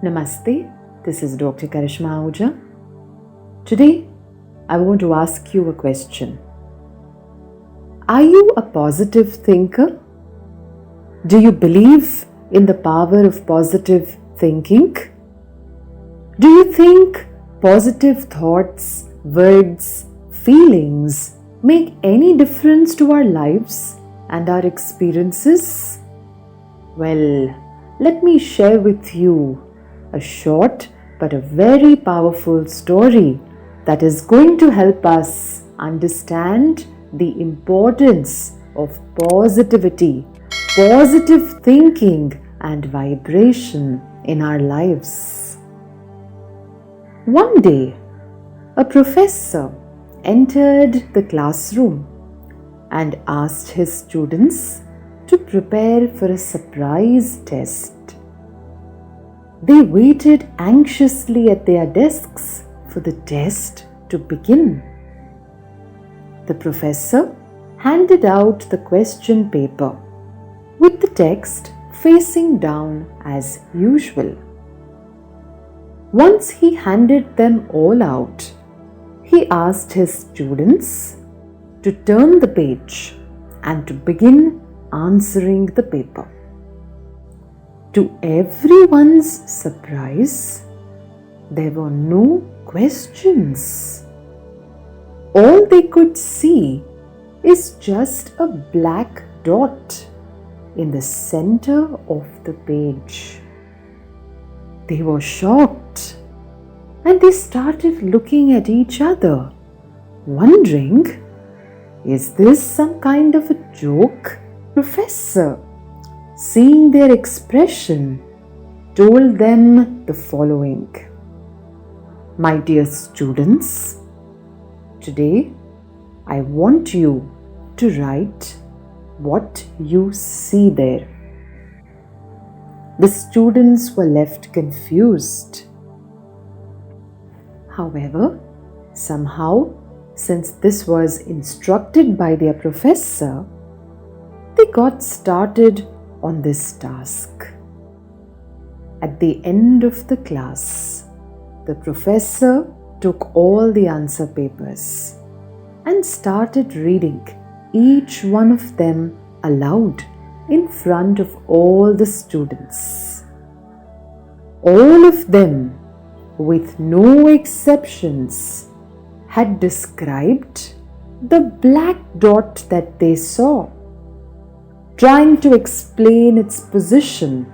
Namaste, this is Dr. Karishma Ahuja. Today, I want to ask you a question. Are you a positive thinker? Do you believe in the power of positive thinking? Do you think positive thoughts, words, feelings make any difference to our lives and our experiences? Well, let me share with you a short but a very powerful story that is going to help us understand the importance of positivity, positive thinking and vibration in our lives. One day, a professor entered the classroom and asked his students to prepare for a surprise test. They waited anxiously at their desks for the test to begin. The professor handed out the question paper with the text facing down as usual. Once he handed them all out, he asked his students to turn the page and to begin answering the paper. To everyone's surprise, there were no questions. All they could see is just a black dot in the center of the page. They were shocked and they started looking at each other, wondering, is this some kind of a joke? Professor, seeing their expression, told them the following. My dear students, today I want you to write what you see there. The students were left confused. However, somehow, since this was instructed by their professor, they got started on this task. At the end of the class, the professor took all the answer papers and started reading each one of them aloud in front of all the students. All of them, with no exceptions, had described the black dot that they saw, trying to explain its position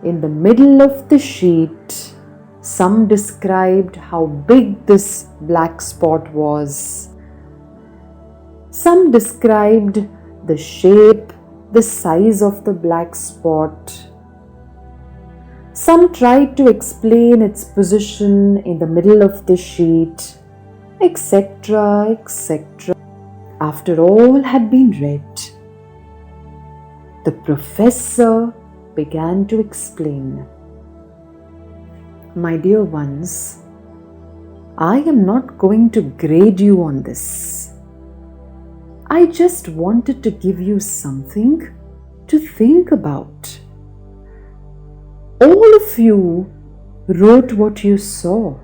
in the middle of the sheet. Some described how big this black spot was. Some described the shape, the size of the black spot. Some tried to explain its position in the middle of the sheet, etc., etc. After all had been read, the professor began to explain. My dear ones, I am not going to grade you on this. I just wanted to give you something to think about. All of you wrote what you saw,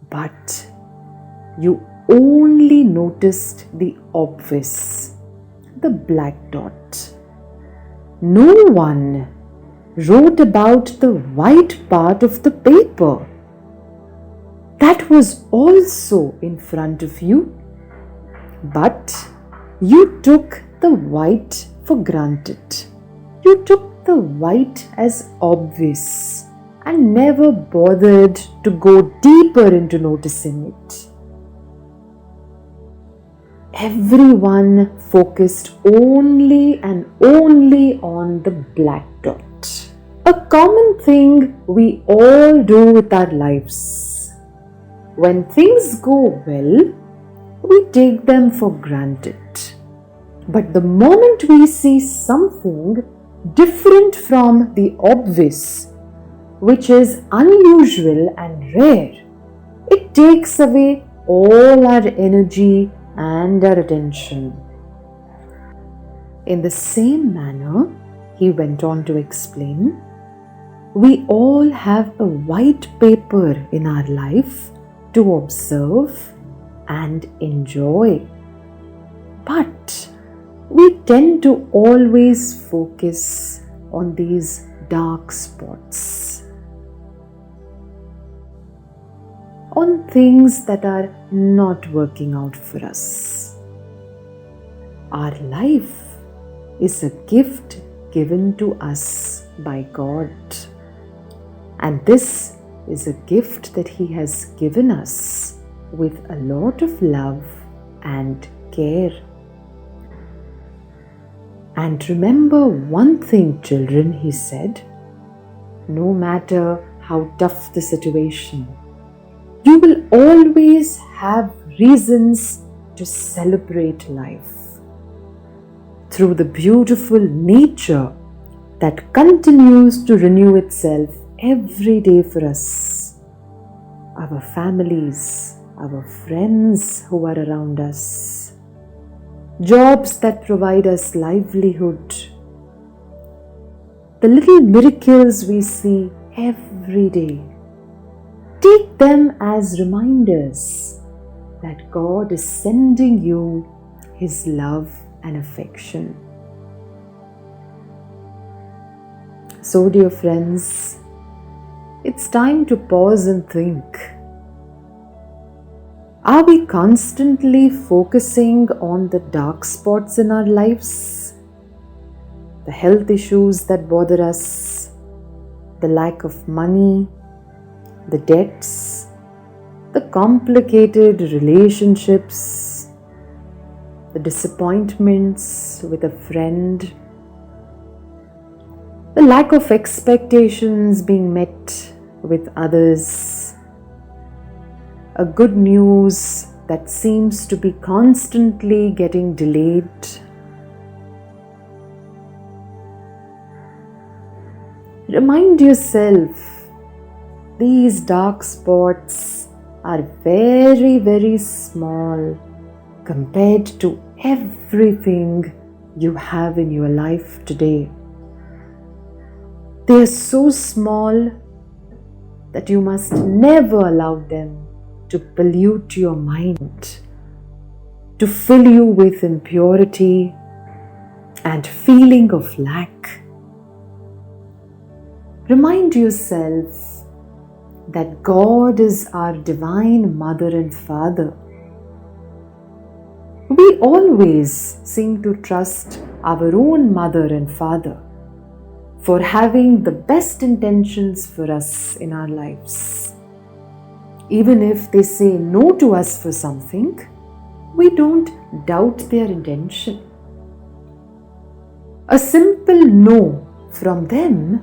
but you only noticed the obvious, the black dot. No one wrote about the white part of the paper. That was also in front of you, but you took the white for granted. You took the white as obvious and never bothered to go deeper into noticing it. Everyone focused only and only on the black dot. A common thing we all do with our lives. When things go well, we take them for granted. But the moment we see something different from the obvious, which is unusual and rare, it takes away all our energy and our attention. In the same manner, he went on to explain, We all have a white paper in our life to observe and enjoy. But we tend to always focus on these dark spots, on things that are not working out for us. Our life is a gift given to us by God, and this is a gift that He has given us with a lot of love and care. And remember one thing, children, He said, no matter how tough the situation, you will always have reasons to celebrate life through the beautiful nature that continues to renew itself every day for us, our families, our friends who are around us, jobs that provide us livelihood, the little miracles we see every day. Take them as reminders that God is sending you His love and affection. So, dear friends, it's time to pause and think. Are we constantly focusing on the dark spots in our lives? The health issues that bother us, the lack of money, the debts, the complicated relationships, the disappointments with a friend, the lack of expectations being met with others, a good news that seems to be constantly getting delayed. Remind yourself, these dark spots are very, very small compared to everything you have in your life today. They are so small that you must never allow them to pollute your mind, to fill you with impurity and feeling of lack. Remind yourself that God is our divine Mother and Father. We always seem to trust our own mother and father for having the best intentions for us in our lives. Even if they say no to us for something, we don't doubt their intention. A simple no from them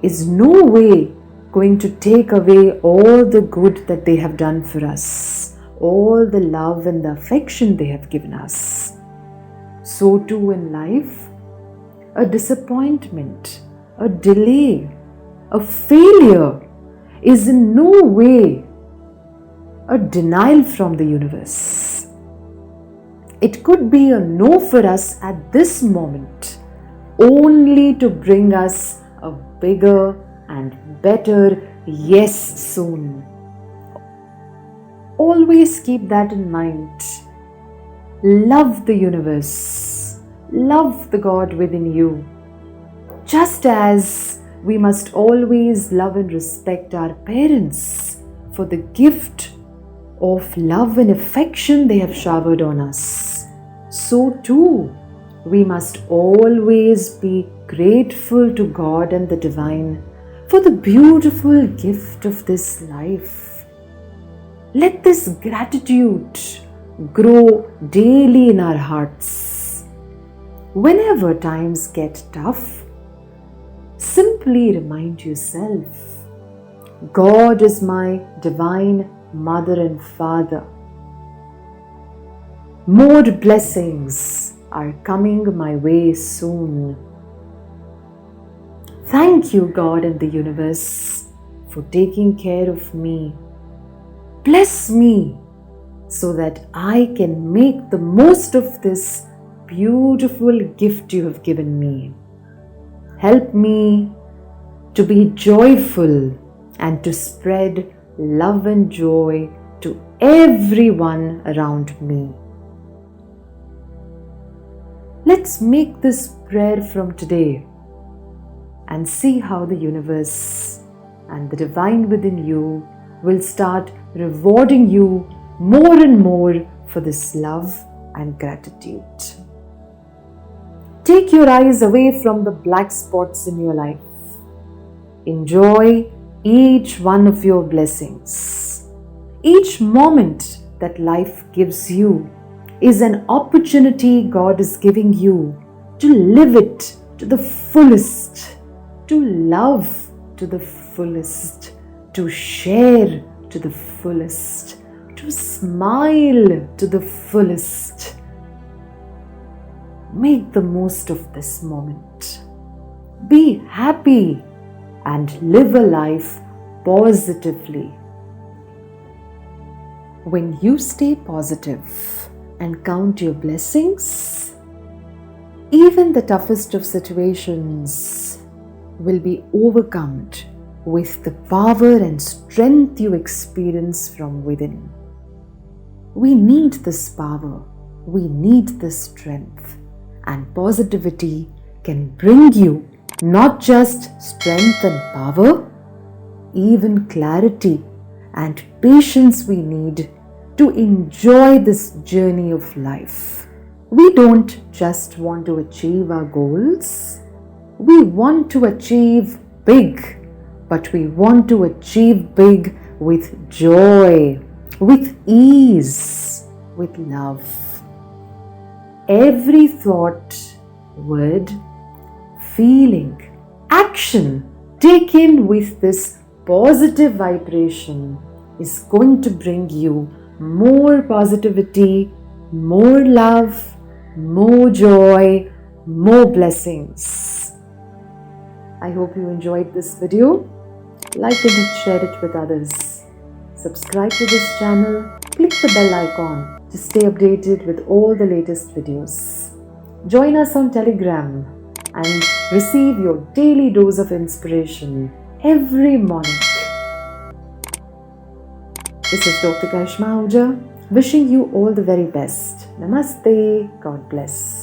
is no way going to take away all the good that they have done for us, all the love and the affection they have given us. So too in life, a disappointment, a delay, a failure is in no way a denial from the universe. It could be a no for us at this moment, only to bring us a bigger and better yes soon. Always keep that in mind. Love the universe. Love the God within you. Just as we must always love and respect our parents for the gift of love and affection they have showered on us, so too we must always be grateful to God and the Divine for the beautiful gift of this life. Let this gratitude grow daily in our hearts. Whenever times get tough, simply remind yourself, God is my divine Mother and Father. More blessings are coming my way soon. Thank you, God and the universe, for taking care of me. Bless me so that I can make the most of this beautiful gift you have given me. Help me to be joyful, and to spread love and joy to everyone around me. Let's make this prayer from today and see how the universe and the divine within you will start rewarding you more and more for this love and gratitude. Take your eyes away from the black spots in your life. Enjoy each one of your blessings. Each moment that life gives you is an opportunity God is giving you to live it to the fullest, to love to the fullest, to share to the fullest, to smile to the fullest. Make the most of this moment. Be happy and live a life positively. When you stay positive and count your blessings, even the toughest of situations will be overcome with the power and strength you experience from within. We need this power, we need this strength, and positivity can bring you not just strength and power, even clarity and patience we need to enjoy this journey of life. We don't just want to achieve our goals, we want to achieve big, but we want to achieve big with joy, with ease, with love. Every thought, word, feeling, action taken with this positive vibration is going to bring you more positivity, more love, more joy, more blessings. I hope you enjoyed this video. Like and share it with others. Subscribe to this channel. Click the bell icon to stay updated with all the latest videos. Join us on Telegram and receive your daily dose of inspiration every morning. This is Dr. Karishma Ahuja, wishing you all the very best. Namaste. God bless.